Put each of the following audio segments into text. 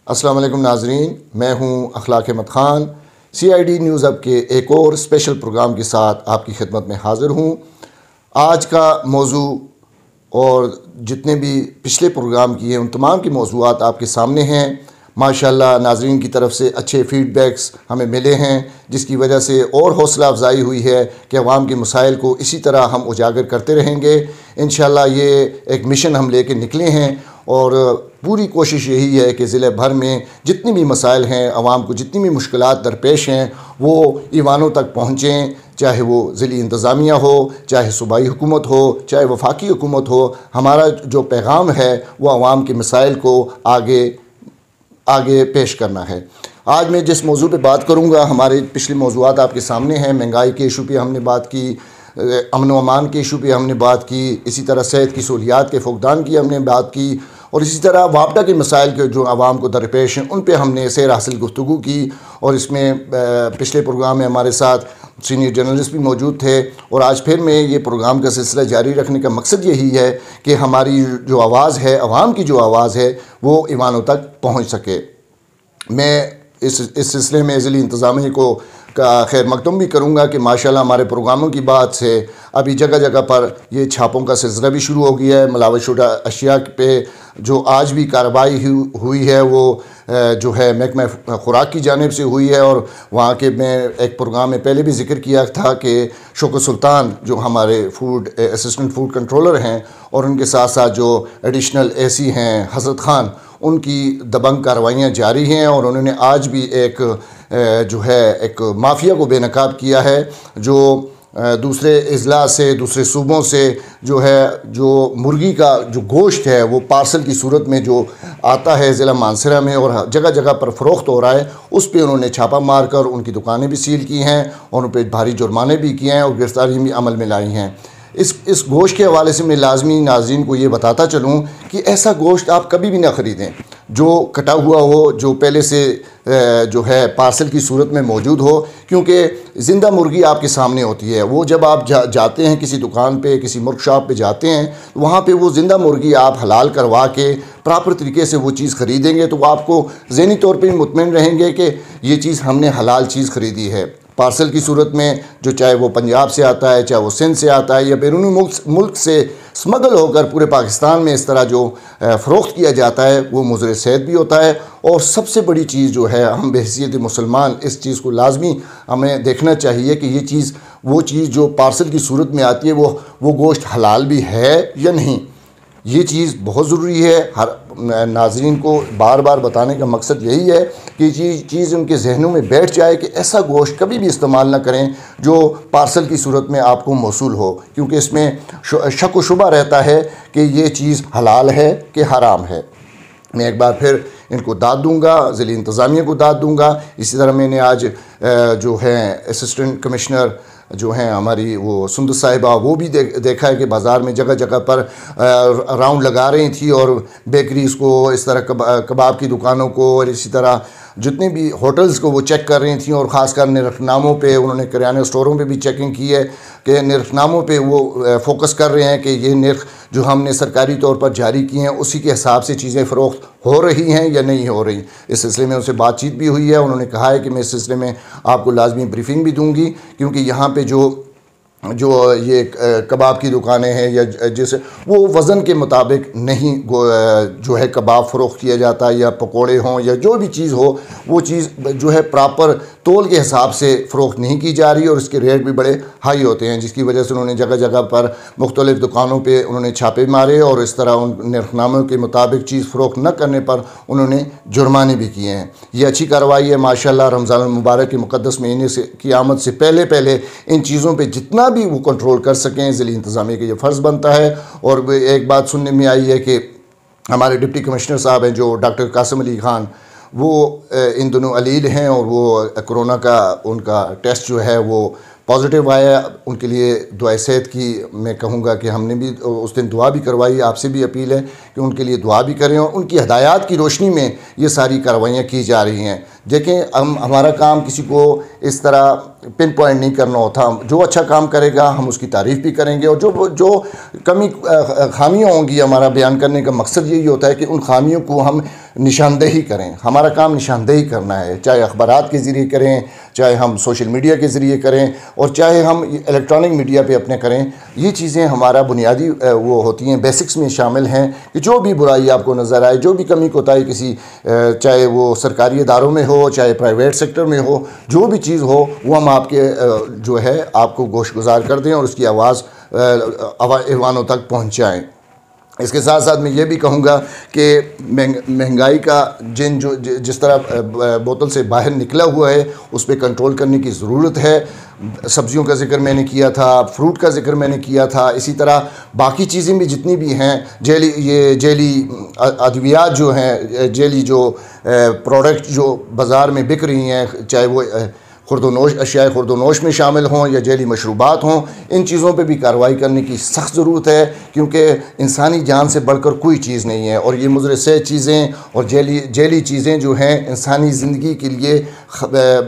अस्सलाम वालेकुम नाज़रीन, मैं हूं अखलाक अहमद ख़ान। CID न्यूज़ अब के एक और स्पेशल प्रोग्राम के साथ आपकी खिदमत में हाज़िर हूं। आज का मौजू और जितने भी पिछले प्रोग्राम किए उन तमाम के मौज़ूआत आपके सामने हैं। माशाअल्लाह नाज़रीन की तरफ से अच्छे फ़ीडबैक्स हमें मिले हैं, जिसकी वजह से और हौसला अफजाई हुई है कि अवाम के मसाइल को इसी तरह हम उजागर करते रहेंगे। इंशाअल्लाह ये एक मिशन हम लेके निकले हैं और पूरी कोशिश यही है कि ज़िले भर में जितनी भी मसाइल हैं, आवाम को जितनी भी मुश्किलात दरपेश हैं, वो ईवानों तक पहुँचें। चाहे वो ज़िली इंतज़ामिया हो, चाहे सूबाई हुकूमत हो, चाहे वफाकी हुकूमत हो। हमारा जो पैगाम है वो आवाम के मसाइल को आगे पेश करना है। आज मैं जिस मौजू पे बात करूँगा, हमारे पिछले मौजूआत आपके सामने हैं। महंगाई के इशू पे हमने बात की, अमन व अमान के इशू पे हमने बात की, इसी तरह सेहत की सहूलियात के फुकदान की हमने बात की, और इसी तरह वापडा के मसाइल के जो आवाम को दरपेश हैं उन पे हमने सैर हासिल गुफ्तगू की। और इसमें पिछले प्रोग्राम में हमारे साथ सीनियर जर्नलिस्ट भी मौजूद थे, और आज फिर मैं ये प्रोग्राम का सिलसिला जारी रखने का मकसद यही है कि हमारी जो आवाज़ है, आवाम की जो आवाज़ है, वो ईवानों तक पहुँच सके। मैं इस सिलसिले में ज़िली इंतज़ामिया को का खैर मकदम भी करूँगा कि माशाल्लाह हमारे प्रोग्रामों की बात से अभी जगह जगह पर ये छापों का सिलसिला भी शुरू हो गया है। मिलावटशुदा अशिया पे जो आज भी कार्रवाई हुई है वो जो है महकमा खुराक की जानिब से हुई है। और वहाँ के मैं एक प्रोग्राम में पहले भी जिक्र किया था कि शौकत सुल्तान जो हमारे फूड असिस्टेंट फूड कंट्रोलर हैं, और उनके साथ साथ जो एडिशनल AC हैं हज़रत ख़ान, उनकी दबंग कार्रवाइयाँ जारी हैं। और उन्होंने आज भी एक जो है एक माफिया को बेनकाब किया है, जो दूसरे अजला से, दूसरे सूबों से जो है, जो मुर्गी का जो गोश्त है वो पार्सल की सूरत में जो आता है ज़िला मानसरा में और जगह जगह पर फ़रोख्त हो रहा है, उस पर उन्होंने छापा मार कर उनकी दुकानें भी सील की हैं और उन पर भारी जुर्माने भी किए हैं और गिरफ्तारी भी अमल में लाई हैं। इस गोश्त के हवाले से मैं लाजमी नाज़रीन को ये बताता चलूँ कि ऐसा गोश्त आप कभी भी ना ख़रीदें जो कटा हुआ हो, जो पहले से जो है पार्सल की सूरत में मौजूद हो, क्योंकि ज़िंदा मुर्गी आपके सामने होती है। वो जब आप जाते हैं किसी दुकान पे, किसी मुर्ग शॉप पे जाते हैं, तो वहाँ पे वो ज़िंदा मुर्गी आप हलाल करवा के प्रॉपर तरीके से वो चीज़ ख़रीदेंगे तो आपको ज़हनी तौर पे मुतमईन रहेंगे कि ये चीज़ हमने हलाल चीज़ ख़रीदी है। पार्सल की सूरत में जो चाहे वो पंजाब से आता है, चाहे वो सिंध से आता है, या बैरूनी मुल्क से स्मगल होकर पूरे पाकिस्तान में इस तरह जो फ़रोख्त किया जाता है, वो मुज़र सेहत भी होता है। और सबसे बड़ी चीज़ जो है, हम बहैसियत मुसलमान इस चीज़ को लाजमी हमें देखना चाहिए कि ये चीज़, वो चीज़ जो पार्सल की सूरत में आती है, वो गोश्त हलाल भी है या नहीं। ये चीज़ बहुत ज़रूरी है। हर नाज़रीन को बार बार बताने का मकसद यही है कि ये चीज़ उनके जहनों में बैठ जाए कि ऐसा गोश्त कभी भी इस्तेमाल ना करें जो पार्सल की सूरत में आपको मौसूल हो, क्योंकि इसमें शक व शुबा रहता है कि ये चीज़ हलाल है कि हराम है। मैं एक बार फिर इनको दाद दूंगा, ज़िली इंतज़ामिया को दाद दूंगा। इसी तरह मैंने आज जो है असिस्टेंट कमिश्नर जो हैं हमारी वो सुंदर साहिबा, वो भी देखा है कि बाज़ार में जगह जगह पर राउंड लगा रही थी और बेकरीज़ को, इस तरह कबाब की दुकानों को, और इसी तरह जितने भी होटल्स को वो चेक कर रही थी। और ख़ासकर निर्खनामों पे उन्होंने किराना स्टोरों पे भी चेकिंग की है कि निर्खनामों पे वो फोकस कर रहे हैं कि ये निर्ख जो हमने सरकारी तौर पर जारी किए हैं उसी के हिसाब से चीज़ें फ़रोख्त हो रही हैं या नहीं हो रही। इस सिलसिले में उनसे बातचीत भी हुई है। उन्होंने कहा है कि मैं इस सिलसिले में आपको लाजमी ब्रीफिंग भी दूँगी, क्योंकि यहाँ पे जो ये कबाब की दुकानें हैं या जैसे वो वज़न के मुताबिक नहीं जो है कबाब फ़रोख्त किया जाता है, या पकोड़े हों या जो भी चीज़ हो, वो चीज़ जो है प्रॉपर तोल के हिसाब से फ़रोख्त नहीं की जा रही और उसके रेट भी बड़े हाई होते हैं, जिसकी वजह से उन्होंने जगह जगह पर मुख्तलिफ़ दुकानों पे उन्होंने छापे मारे और इस तरह उन निर्खनामों के मुताबिक चीज़ फ़रोख्त न करने पर उन्होंने जुर्माने भी किए हैं। ये अच्छी कार्रवाई है माशाल्लाह। रमज़ान मुबारक के मुक़द्दस महीने की आमद से पहले पहले इन चीज़ों पर जितना भी वो कंट्रोल कर सकें, ज़िली इंतज़ामिया का ये फ़र्ज़ बनता है। और एक बात सुनने में आई है कि हमारे डिप्टी कमिश्नर साहब हैं जो डॉक्टर कासिम अली ख़ान, वो इन दिनों अलील हैं और वो कोरोना का उनका टेस्ट जो है वो पॉजिटिव आया। उनके लिए दुआ सेहत की मैं कहूँगा कि हमने भी उस दिन दुआ भी करवाई। आपसे भी अपील है कि उनके लिए दुआ भी करें, और उनकी हदायत की रोशनी में ये सारी कार्रवाइयाँ की जा रही हैं। देखें, हमारा काम किसी को इस तरह पिन पॉइंट नहीं करना होता। जो अच्छा काम करेगा हम उसकी तारीफ़ भी करेंगे, और जो जो कमी खामियाँ होंगी, हमारा बयान करने का मकसद यही होता है कि उन खामियों को हम निशानदेही करें। हमारा काम निशानदेही करना है, चाहे अखबारात के ज़रिए करें, चाहे हम सोशल मीडिया के ज़रिए करें, और चाहे हम इलेक्ट्रॉनिक मीडिया पे अपने करें। ये चीज़ें हमारा बुनियादी वो होती हैं, बेसिक्स में शामिल हैं कि जो भी बुराई आपको नज़र आए, जो भी कमी कोताही किसी चाहे वो सरकारी इदारों में हो, चाहे प्राइवेट सेक्टर में हो, जो भी चीज़ हो वो हम आपके जो है आपको गोशगुजार कर दें और उसकी आवाज़ ऐवानों तक पहुँचाएँ। इसके साथ साथ मैं ये भी कहूँगा कि महंगाई का जिस तरह बोतल से बाहर निकला हुआ है उस पर कंट्रोल करने की ज़रूरत है। सब्जियों का ज़िक्र मैंने किया था, फ्रूट का ज़िक्र मैंने किया था, इसी तरह बाकी चीज़ें भी जितनी भी हैं, जेली अद्वियात जो हैं, जेली जो प्रोडक्ट जो बाज़ार में बिक रही हैं, चाहे वो खुर्दोनोश अशिया खुर्दोनोश में शामिल हों या जेली मशरूबात हों, इन चीज़ों पे भी कार्रवाई करने की सख्त ज़रूरत है, क्योंकि इंसानी जान से बढ़कर कोई चीज़ नहीं है। और ये मुज़र सेहत चीज़ें और जेली चीज़ें जो हैं इंसानी ज़िंदगी के लिए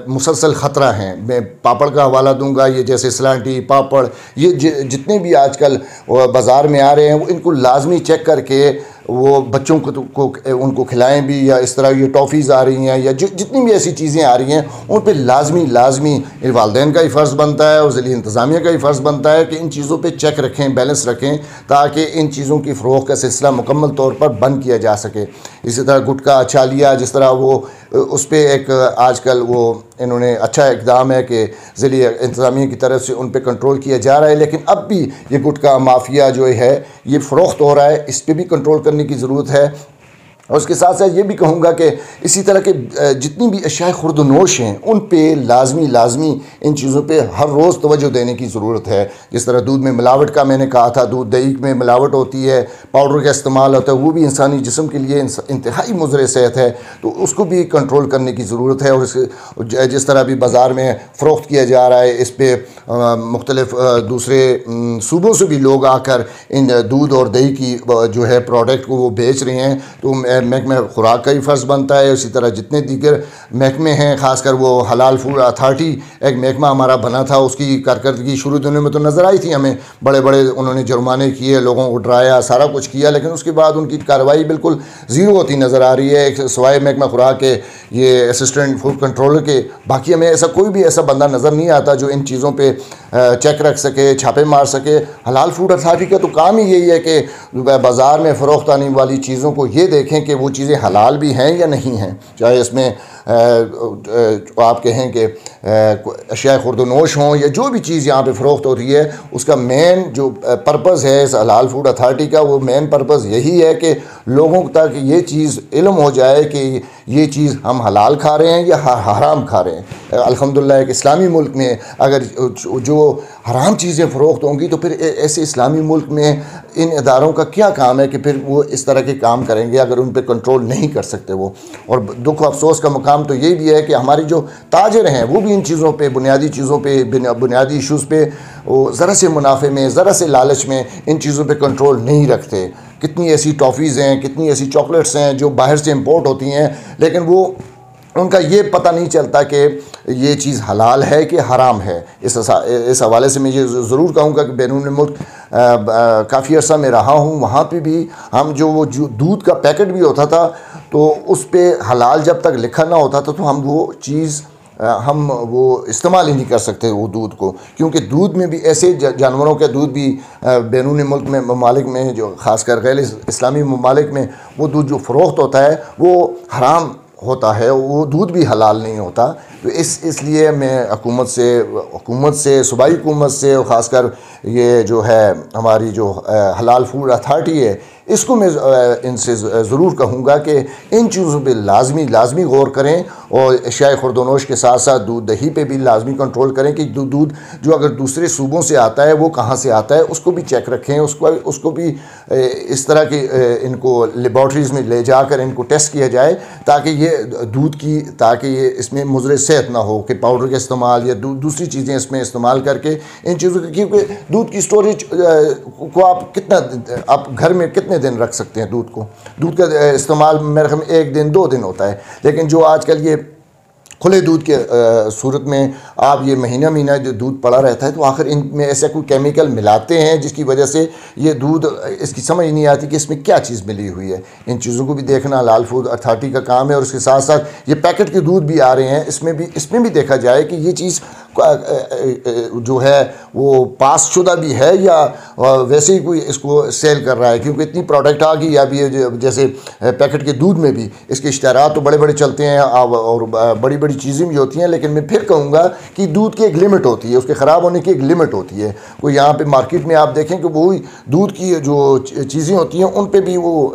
मुसलसल ख़तरा हैं। मैं पापड़ का हवाला दूँगा, ये जैसे सलांटी पापड़, ये जितने भी आजकल बाज़ार में आ रहे हैं वो इनको लाजमी चेक करके वो बच्चों को उनको खिलाएं भी, या इस तरह ये टॉफ़ीज़ आ रही हैं या जितनी भी ऐसी चीज़ें आ रही हैं उन पे लाजमी वालिदैन का ही फ़र्ज़ बनता है और ज़िली इंतज़ामिया का ही फ़र्ज़ बनता है कि इन चीज़ों पे चेक रखें, बैलेंस रखें, ताकि इन चीज़ों की फ़रोख़्त का सिलसिला मुकम्मल तौर पर बंद किया जा सके। इसी तरह गुटखा छालिया, जिस तरह वो उस पर एक आजकल वो इन्होंने अच्छा इक़दाम है कि ज़िली इंतज़ामिया की तरफ से उन पर कंट्रोल किया जा रहा है, लेकिन अब भी ये गुटखा माफिया जो है ये फ़रोख्त हो रहा है, इस पर भी कंट्रोल करने की ज़रूरत है। और उसके साथ साथ ये भी कहूँगा कि इसी तरह के जितनी भी अशिया खुर्दनोश हैं उन पे लाजमी इन चीज़ों पे हर रोज़ तवज्जो देने की ज़रूरत है। जिस तरह दूध में मिलावट का मैंने कहा था, दूध दही में मिलावट होती है, पाउडर का इस्तेमाल होता है, वो भी इंसानी जिस्म के लिए इंतहाई मुज़र सेहत है, तो उसको भी कंट्रोल करने की ज़रूरत है। और जिस तरह भी बाज़ार में फ़रोख्त किया जा रहा है, इस पर मुख्तलिफ़ दूसरे सूबों से भी लोग आकर इन दूध और दही की जो है प्रोडक्ट को वो बेच रहे हैं, तो महकमा खुराक का ही फ़र्ज़ बनता है। इसी तरह जितने दीगर महकमे हैं, ख़ासकर वो हलाल फूड अथॉरिटी एक महकमा हमारा बना था, उसकी कारकर्दगी शुरू दिनों में तो नज़र आई थी हमें, बड़े बड़े उन्होंने जुर्माने किए, लोगों को डराया, सारा कुछ किया, लेकिन उसके बाद उनकी कार्रवाई बिल्कुल ज़ीरो होती नज़र आ रही है। एक सवाए महकमा खुराक के ये असिस्टेंट फूड कंट्रोलर के, बाकी हमें ऐसा कोई भी ऐसा बंदा नज़र नहीं आता जो इन चीज़ों पर चेक रख सके, छापे मार सके। हलाल फूड अथॉरिटी का तो काम ही यही है कि बाज़ार में फ़रोख्त आने वाली चीज़ों को ये देखें कि वो चीज़ें हलाल भी हैं या नहीं हैं, चाहे इसमें आप कहें कि अशिया खुर्दनोश हों या जो भी चीज़ यहाँ पे फ़रोख्त हो रही है, उसका मेन जो पर्पज़ है इस हलाल फूड अथॉरिटी का, वो मेन पर्पज़ यही है कि लोगों तक ये चीज़ इल्म हो जाए कि ये चीज़ हम हलाल खा रहे हैं या हराम खा रहे हैं। अल्हम्दुलिल्लाह एक इस्लामी मुल्क में अगर जो हराम चीज़ें फ़रोख्त होंगी तो फिर ऐसे इस्लामी मुल्क में इन इदारों का क्या काम है कि फिर वो इस तरह के काम करेंगे अगर उन पर कंट्रोल नहीं कर सकते वो। और दुख अफसोस का मुकाम तो यही भी है कि हमारी जो ताजर हैं वो भी इन चीज़ों पे, बुनियादी चीज़ों पे, बुनियादी इशूज़ पे वो ज़रा से मुनाफे में, ज़रा से लालच में इन चीज़ों पे कंट्रोल नहीं रखते। कितनी ऐसी टॉफ़ीज़ हैं, कितनी ऐसी चॉकलेट्स हैं जो बाहर से इम्पोर्ट होती हैं, लेकिन वो उनका ये पता नहीं चलता कि ये चीज़ हलाल है कि हराम है। इस हवाले से मैं ये ज़रूर कहूँगा कि बैरून मुल्क काफ़ी अर्सा में रहा हूँ, वहाँ पे भी हम जो दूध का पैकेट भी होता था तो उस पर हलाल जब तक लिखा ना होता था तो हम वो चीज़ हम वो इस्तेमाल ही नहीं कर सकते वो दूध को, क्योंकि दूध में भी ऐसे जानवरों का दूध भी बैरून मुल्क में ममालिक में, जो ख़ासकर गैर इस्लामी ममालिक में, वो दूध जो फ़रोख्त होता है वो हराम होता है, वो दूध भी हलाल नहीं होता। तो इसलिए मैं हुकूमत से सूबाई हुकूमत से और ख़ासकर ये जो है हमारी जो हलाल फूड अथॉरिटी है, इसको मैं इनसे ज़रूर कहूँगा कि इन चीज़ों पे लाजमी गौर करें और अशिया खुर्दनोश के साथ साथ दूध दही पे भी लाजमी कंट्रोल करें कि दूध जो अगर दूसरे सूबों से आता है वो कहाँ से आता है, उसको भी चेक रखें, उसको भी इस तरह की इनको लेबॉर्ट्रीज़ में ले जाकर इनको टेस्ट किया जाए ताकि ये दूध की, ताकि ये इसमें मुज़र सेहत ना हो कि पाउडर का इस्तेमाल या दूसरी चीज़ें इसमें इस्तेमाल करके इन चीज़ों की, क्योंकि दूध की स्टोरेज को आप घर में कितने दिन रख सकते हैं दूध का इस्तेमाल मेरे ख्याल में 1 दिन 2 दिन होता है। लेकिन जो आजकल ये खुले दूध के सूरत में आप ये महीना महीना जो दूध पड़ा रहता है, तो आखिर इनमें ऐसा कोई केमिकल मिलाते हैं जिसकी वजह से ये दूध, इसकी समझ नहीं आती कि इसमें क्या चीज़ मिली हुई है। इन चीज़ों को भी देखना लाल फूड अथॉरिटी का काम है। और उसके साथ साथ ये पैकेट के दूध भी आ रहे हैं, इसमें भी देखा जाए कि ये चीज़ जो है वो पास शुदा भी है या वैसे ही कोई इसको सेल कर रहा है, क्योंकि इतनी प्रोडक्ट आ गई अभी जैसे पैकेट के दूध में भी इसके इश्तहारात तो बड़े बड़े चलते हैं और बड़ी बड़ी चीज़ें भी होती हैं, लेकिन मैं फिर कहूँगा कि दूध की एक लिमिट होती है, उसके ख़राब होने की एक लिमिट होती है। कोई यहाँ पे मार्केट में आप देखें कि वो दूध की जो चीज़ें होती हैं उन पे भी वो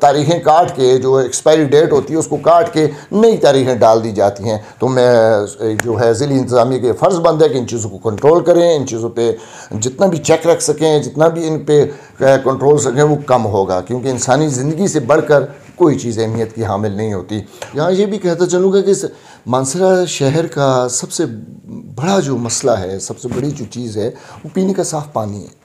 तारीखें काट के, जो एक्सपायरी डेट होती है उसको काट के नई तारीखें डाल दी जाती हैं। तो मैं जो है ज़िली इंतज़ामिया के फ़र्ज़ बंद है कि इन चीज़ों को कंट्रोल करें, इन चीज़ों पे जितना भी चेक रख सकें, जितना भी इन पे कंट्रोल सकें वो कम होगा, क्योंकि इंसानी ज़िंदगी से बढ़कर कोई चीज़ अहमियत की हामिल नहीं होती। यहाँ ये भी कहता चलूँगा कि मानसरा शहर का सबसे बड़ा जो मसला है, सबसे बड़ी जो चीज़ है वो पीने का साफ़ पानी है।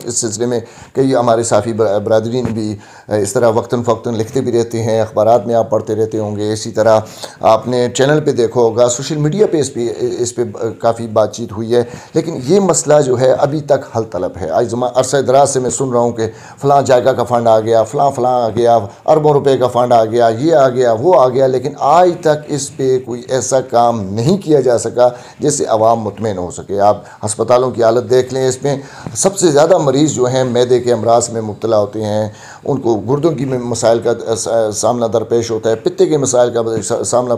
इस सिलसिले में कई हमारे साफ़ी बरादरीन भी इस तरह वक्तन फ़क्तन लिखते भी रहते हैं, अखबारात में आप पढ़ते रहते होंगे, इसी तरह आपने चैनल पे देखा होगा, सोशल मीडिया पे इस पे काफ़ी बातचीत हुई है। लेकिन ये मसला जो है अभी तक हल तलब है। आज अरसा दराज से मैं सुन रहा हूँ कि फ़लाँ जायका का फ़ंड आ गया, फ़लाँ आ गया, अरबों रुपए का फ़ंड आ गया, ये आ गया, वो आ गया, लेकिन आज तक इस पर कोई ऐसा काम नहीं किया जा सका जिससे आवाम मुतमईन हो सके। आप अस्पतालों की हालत देख लें, इसमें सबसे ज़्यादा मरीज़ जो हैं मैदे के अमराज में मुब्तला होते हैं, उनको गुर्दों की मसाइल का सामना दरपेश होता है, पित्ते के मसाइल का सामना,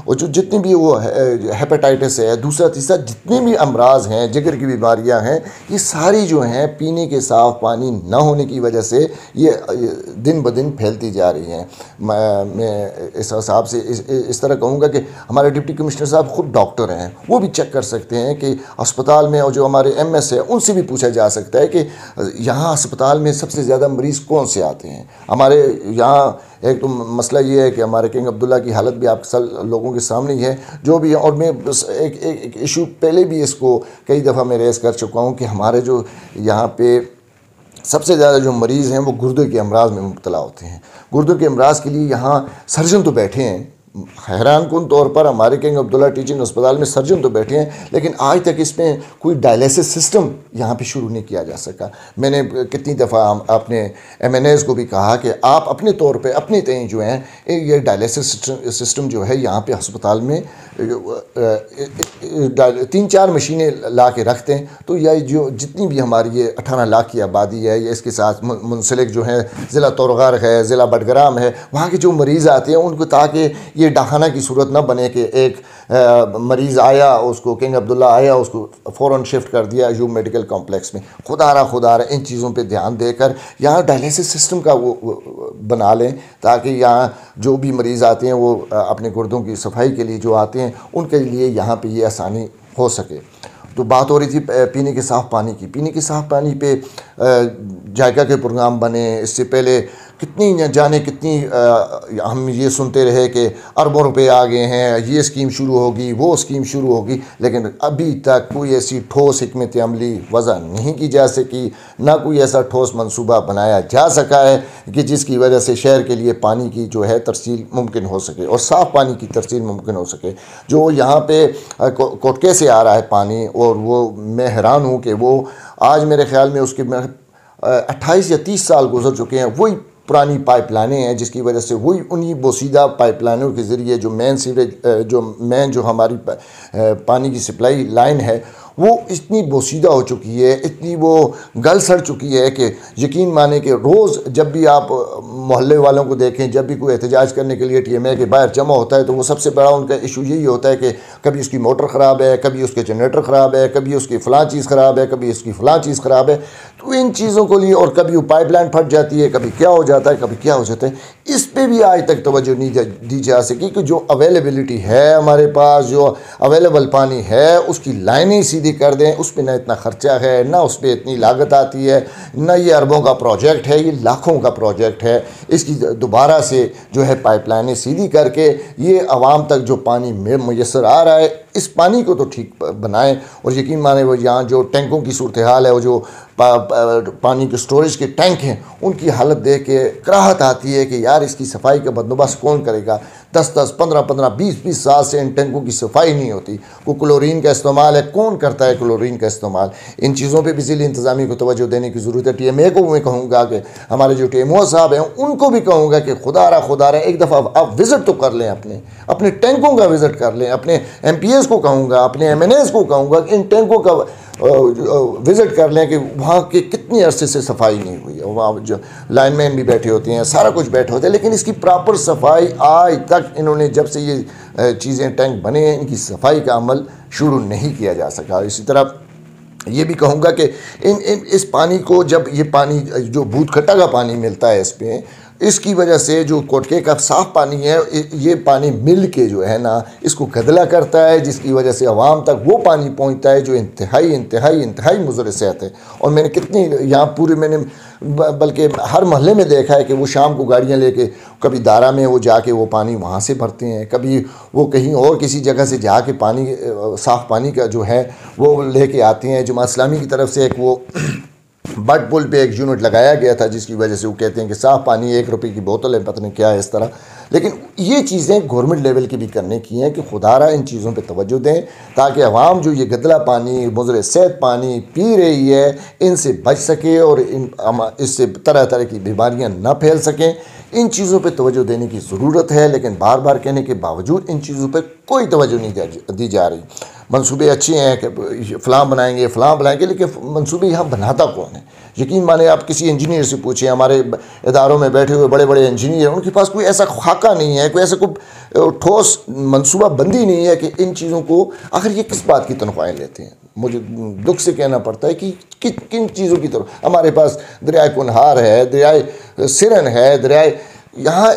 और जो जितनी भी वो हेपेटाइटिस है, दूसरा तीसरा जितने भी अमराज हैं, जिगर की बीमारियां हैं, ये सारी जो हैं पीने के साफ़ पानी ना होने की वजह से ये दिन ब दिन फैलती जा रही हैं। मैं इस हिसाब से इस तरह कहूँगा कि हमारे डिप्टी कमिश्नर साहब ख़ुद डॉक्टर हैं, वो भी चेक कर सकते हैं कि अस्पताल में, और जो हमारे MS है उनसे भी पूछा जा सकता है कि यहाँ अस्पताल में सबसे ज़्यादा मरीज़ कौन से आते हैं। हमारे यहाँ एक तो मसला ये है कि हमारे किंग अब्दुल्ला की हालत भी आप सब लोगों के सामने ही है, जो भी है। और मैं एक इशू पहले भी इसको कई दफ़ा मैं रेस कर चुका हूँ कि हमारे जो यहाँ पे सबसे ज़्यादा जो मरीज़ हैं वो गुर्दे के अमराज में मुब्तला होते हैं। गुर्दों के अमराज के लिए यहाँ सर्जन तो बैठे हैं, हैरान कुन तौर पर हमारे किंग अब्दुल्ला टीचिंग अस्पताल में सर्जन तो बैठे हैं, लेकिन आज तक इसमें कोई डायलिसिस सिस्टम यहाँ पे शुरू नहीं किया जा सका। मैंने कितनी दफ़ा अपने MNAs को भी कहा कि आप अपने तौर पे अपने तय जो हैं ये डायलिसिस सिस्टम जो है यहाँ पे अस्पताल में 3-4 मशीनें ला के रखते हैं, तो यह जो जितनी भी हमारी ये 18 लाख की आबादी है, या इसके साथ मुंसलिक जो है ज़िला तोरगर है, ज़िला बडग्राम है, वहाँ के जो मरीज़ आते हैं उनको, ताकि ये डाखाना की सूरत ना बने कि एक मरीज़ आया, उसको किंग अब्दुल्ला आया, उसको फ़ौरन शिफ्ट कर दिया अयूब मेडिकल कॉम्प्लेक्स में। खुदा रहा इन चीज़ों पे ध्यान देकर यहाँ डायलिसिस सिस्टम का वो बना लें, ताकि यहाँ जो भी मरीज़ आते हैं वो अपने गुर्दों की सफाई के लिए जो आते हैं उनके लिए यहाँ पे ये आसानी हो सके। तो बात हो रही थी पीने के साफ़ पानी की। पीने के साफ़ पानी पे जायका के प्रोग्राम बने, इससे पहले कितनी जाने कितनी हम ये सुनते रहे कि अरबों रुपए आ गए हैं, ये स्कीम शुरू होगी, वो स्कीम शुरू होगी, लेकिन अभी तक कोई ऐसी ठोस हिकमत अमली वज़ा नहीं की जा सकी, ना कोई ऐसा ठोस मंसूबा बनाया जा सका है कि जिसकी वजह से शहर के लिए पानी की जो है तरसील मुमकिन हो सके और साफ़ पानी की तरसील मुमकिन हो सके। जो यहाँ पे कोटके से आ रहा है पानी, और वो मैं हैरान हूँ कि वो आज मेरे ख्याल में उसके 28 या 30 साल गुजर चुके हैं, वही पुरानी पाइपलाइनें हैं, जिसकी वजह से वही उन्हीं बोसीदा पाइपलाइनों के ज़रिए जो मेन सीवरेज जो हमारी पानी की सप्लाई लाइन है वो इतनी बोसीदा हो चुकी है, इतनी वो गल सड़ चुकी है कि यकीन माने कि रोज़ जब भी आप मोहल्ले वालों को देखें, जब भी कोई एहतजाज करने के लिए TMA के बाहर जमा होता है, तो वो सबसे बड़ा उनका इशू यही होता है कि कभी उसकी मोटर ख़राब है, कभी उसके जनरेटर ख़राब है, कभी उसकी फ़लाँ चीज़ ख़राब है, कभी उसकी फ़लाँ चीज़ ख़राब है। तो इन चीज़ों को लिए, और कभी वो पाइपलाइन फट जाती है, कभी क्या हो जाता है, कभी क्या हो जाता है, इस पर भी आज तक तवज्जो नहीं दी जा सकी कि जो अवेलेबिलिटी है हमारे पास, जो अवेलेबल पानी है, उसकी लाइनें सीधी कर दें। उस पर ना इतना ख़र्चा है, ना उस पर इतनी लागत आती है, ना ये अरबों का प्रोजेक्ट है, ये लाखों का प्रोजेक्ट है। इसकी दोबारा से जो है पाइपलाइनें सीधी करके ये आवाम तक जो पानी मुयसर आ रहा है, इस पानी को तो ठीक बनाएं। और यकीन माने वो यहाँ जो टैंकों की सूरत हाल है, वो जो पानी के स्टोरेज के टैंक हैं, उनकी हालत देख के कराहत आती है कि यार इसकी सफाई का बंदोबस्त कौन करेगा। 10-10, 15-15, 20-20 साल से इन टैंकों की सफाई नहीं होती। वो क्लोरीन का इस्तेमाल है, कौन करता है क्लोरीन का इस्तेमाल? इन चीज़ों पे बिजली इंतज़ामी को तवज्जो देने की ज़रूरत है। TMA को मैं कहूँगा कि हमारे जो TMO साहब हैं उनको भी कहूँगा कि खुदा रहा एक दफ़ा आप विज़िट तो कर लें, अपने टैंकों का विज़िट कर लें। अपने MPAs को कहूँगा, अपने MNAs को कहूँगा कि इन टैंकों का विज़िट कर लें कि वहाँ के कितनी अरसे से सफाई नहीं हुई है। वहाँ जो लाइनमैन भी बैठे होते हैं, सारा कुछ बैठे होते हैं, लेकिन इसकी प्रॉपर सफाई आज तक इन्होंने, जब से ये चीज़ें टैंक बने हैं, इनकी सफाई का अमल शुरू नहीं किया जा सका। इसी तरह ये भी कहूँगा कि इस पानी को, जब ये पानी जो भूतखट्टा का पानी मिलता है इसमें, इसकी वजह से जो कोटके का साफ़ पानी है, ये पानी मिल के जो है ना इसको गदला करता है, जिसकी वजह से आवाम तक वो पानी पहुंचता है जो इंतहाई मुज़र सेहत है। और मैंने कितनी यहाँ पूरे मैंने बल्कि हर मोहल्ले में देखा है कि वो शाम को गाड़ियाँ लेके कभी दारा में वो जाके वो पानी वहाँ से भरते हैं, कभी वो कहीं और किसी जगह से जाके पानी, साफ़ पानी का जो है वो लेके आते हैं। जमात इस्लामी की तरफ से एक वो बट पुल पे एक यूनिट लगाया गया था, जिसकी वजह से वो कहते हैं कि साफ़ पानी 1 रुपये की बोतल है, पता नहीं क्या है इस तरह। लेकिन ये चीज़ें गवर्नमेंट लेवल की भी करने की हैं कि खुदारा इन चीज़ों पे तवज्जो दें, ताकि अवाम जो ये गदला पानी, मुज़र सेहत पानी पी रही है, इनसे बच सके और इससे तरह तरह की बीमारियाँ न फैल सकें। इन चीज़ों पे तवज्जो देने की ज़रूरत है, लेकिन बार बार कहने के बावजूद इन चीज़ों पे कोई तवज्जो नहीं दी जा रही। मंसूबे अच्छे हैं कि फ़लाँ बनाएंगे, लेकिन मंसूबे यहाँ बनाता कौन है? यकीन माने, आप किसी इंजीनियर से पूछें, हमारे इदारों में बैठे हुए बड़े बड़े इंजीनियर, उनके पास कोई ऐसा खाका नहीं है, कोई ऐसा कोई ठोस मंसूबा बंदी नहीं है कि इन चीज़ों को, आखिर ये किस बात की तनख्वाहें लेते हैं? मुझे दुख से कहना पड़ता है कि किन चीज़ों की तरफ। हमारे पास दरियाए कुनहार है, दरियाए सिरन है, दरियाए यहाँ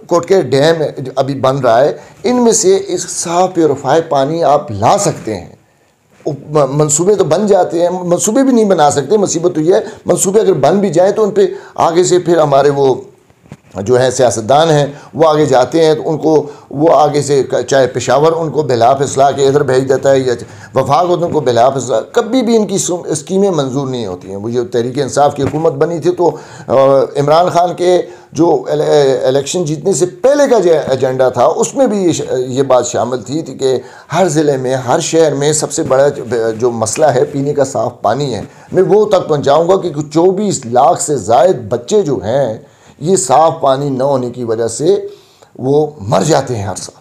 कोटके डैम अभी बन रहा है, इनमें से इस साफ प्योरीफाई पानी आप ला सकते हैं। मंसूबे तो बन जाते हैं, मंसूबे भी नहीं बना सकते। मुसीबत तो ये है, मंसूबे अगर बन भी जाए तो उन पर आगे से फिर हमारे वो जो है सियासतदान हैं वो आगे जाते हैं, तो उनको वो आगे से चाहे पेशावर उनको बिला फिसला के इधर भेज देता है, या वफाक उनको बिला फिसला, कभी भी इनकी स्कीमें मंजूर नहीं होती हैं। वो जो तहरीक इंसाफ की हुकूमत बनी थी, तो इमरान खान के जो इलेक्शन जीतने से पहले का जो एजेंडा था, उसमें भी ये बात शामिल थी कि हर ज़िले में, हर शहर में सबसे बड़ा जो मसला है पीने का साफ़ पानी है। मैं वो तक पहुँचाऊँगा कि 24 लाख से ज़ायद बच्चे जो हैं, ये साफ़ पानी न होने की वजह से वो मर जाते हैं हर साल।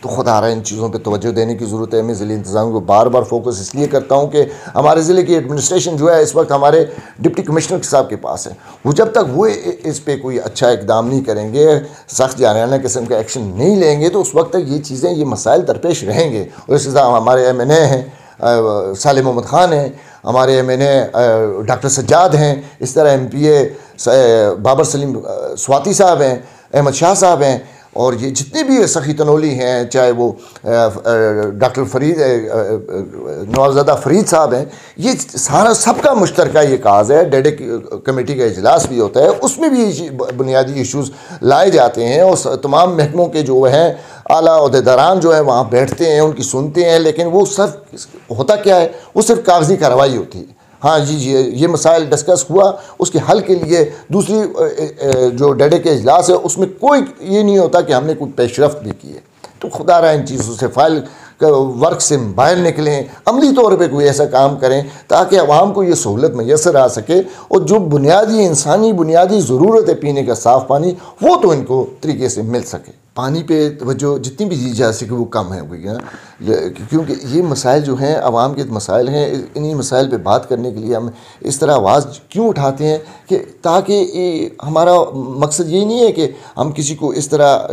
तो खुदा रहा इन चीज़ों पे तवज्जो देने की ज़रूरत है। मैं ज़िले इंतज़ाम को बार बार फोकस इसलिए करता हूँ कि हमारे ज़िले की एडमिनिस्ट्रेशन जो है इस वक्त हमारे डिप्टी कमिश्नर साहब के पास है। वो जब तक वो इस पर कोई अच्छा इकदाम नहीं करेंगे, सख्त जानियाना किस्म का एक्शन नहीं लेंगे, तो उस वक्त तक ये चीज़ें, ये मसाइल दरपेश रहेंगे। और इसी तरह हमारे MNA हैं सालिम मोहम्मद ख़ान हैं, हमारे MNA डॉक्टर सज्जाद हैं, इस तरह MPA बाबर सलीम स्वाति साहब हैं, अहमद शाह साहब हैं, और ये जितने भी सखी तनोली हैं, चाहे वो डॉक्टर नवाज़ादा फरीद साहब हैं, ये सारा सबका मुश्तरका ये काज है। डेडे कमेटी का इजलास भी होता है, उसमें भी बुनियादी इश्यूज़ लाए जाते हैं, और तमाम महकमों के जो हैं आला ओहदेदारान जो है वहाँ बैठते हैं, उनकी सुनते हैं, लेकिन वो सिर्फ होता क्या है, वो सिर्फ कागजी कार्रवाई होती है। हाँ जी ये मसाइल डिस्कस हुआ, उसके हल के लिए दूसरी जो डेडे के इजलास है उसमें कोई ये नहीं होता कि हमने कोई पेशरफ्त भी की है। तो खुदा रहा इन चीज़ों से फाइल वर्क से बाहर निकलें, अमली तौर पे कोई ऐसा काम करें ताकि आवाम को ये सहूलत मैसर आ सके, और जो बुनियादी इंसानी बुनियादी ज़रूरत है पीने का साफ़ पानी, वो तो इनको तरीके से मिल सके। पानी पे तवज्जो जितनी भी दी जा सके वो कम है ना, क्योंकि ये मसाइल जो हैं आवाम के मसाइल हैं। इन्हीं मसाइल पे बात करने के लिए हम इस तरह आवाज़ क्यों उठाते हैं कि ताकि हमारा मकसद ये नहीं है कि हम किसी को इस तरह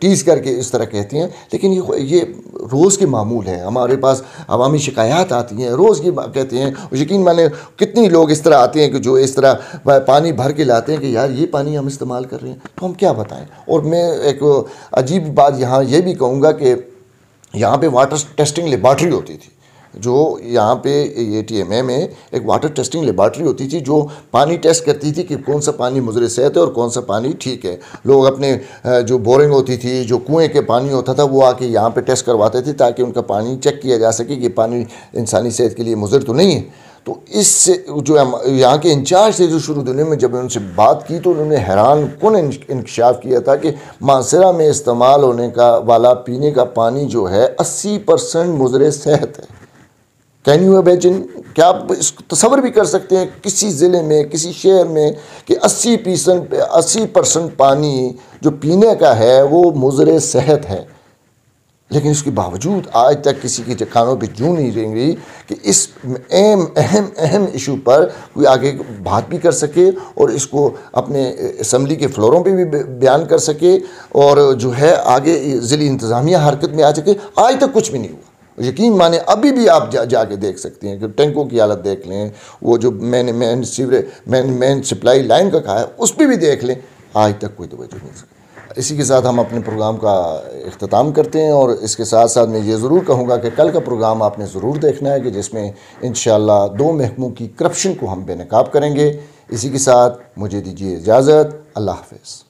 टीज़ करके इस तरह कहते हैं, लेकिन ये रोज़ के मामूल है। हमारे पास अवामी शिकायत आती हैं, रोज़ की कहते हैं, यकीन माने कितनी लोग इस तरह आते हैं कि जो इस तरह पानी भर के लाते हैं कि यार ये पानी हम इस्तेमाल कर रहे हैं, तो हम क्या बताएं। और मैं एक अजीब बात यहाँ ये भी कहूँगा कि यहाँ पे वाटर टेस्टिंग लेबॉर्ट्री होती थी, जो यहाँ पे ये TMA में एक वाटर टेस्टिंग लेबॉर्ट्री होती थी जो पानी टेस्ट करती थी कि कौन सा पानी मुज़र सेहत है और कौन सा पानी ठीक है। लोग अपने जो बोरिंग होती थी, जो कुएं के पानी होता था, वो आके यहाँ पे टेस्ट करवाते थे ताकि उनका पानी चेक किया जा सके कि पानी इंसानी सेहत के लिए मुज़र तो नहीं है। तो इससे जो हम यहाँ के इंचार्ज थे जो शुरू दिनों में जब उनसे बात की तो उन्होंने हैरान कौन इंकशाफ किया था कि मानसरा में इस्तेमाल होने का वाला पीने का पानी जो है 80% मुज़र सेहत है। कैन यू इमेजिन, क्या आप इसको तसव्वुर भी कर सकते हैं किसी ज़िले में किसी शहर में कि 80% पानी जो पीने का है वो मुज़र सेहत है, लेकिन इसके बावजूद आज तक किसी के कानों पे जूं नहीं रेंग रही कि इस अहम इशू पर कोई आगे बात भी कर सके और इसको अपने असम्बली के फ्लोरों पे भी बयान कर सके और जो है आगे ज़िली इंतज़ामिया हरकत में आ सके। आज तक कुछ भी नहीं हुआ। यकीन माने अभी भी आप जाके देख सकते हैं कि टैंकों की हालत देख लें, वो जो मेन सप्लाई लाइन का कहा है उस पर भी देख लें, आज तक कोई तवज्जो नहीं सकी। इसी के साथ हम अपने प्रोग्राम का इख्तिताम करते हैं और इसके साथ साथ मैं ये ज़रूर कहूँगा कि कल का प्रोग्राम आपने ज़रूर देखना है कि जिसमें इंशाअल्लाह 2 महकमों की करप्शन को हम बेनकाब करेंगे। इसी के साथ मुझे दीजिए इजाज़त। अल्लाह हाफ़िज़।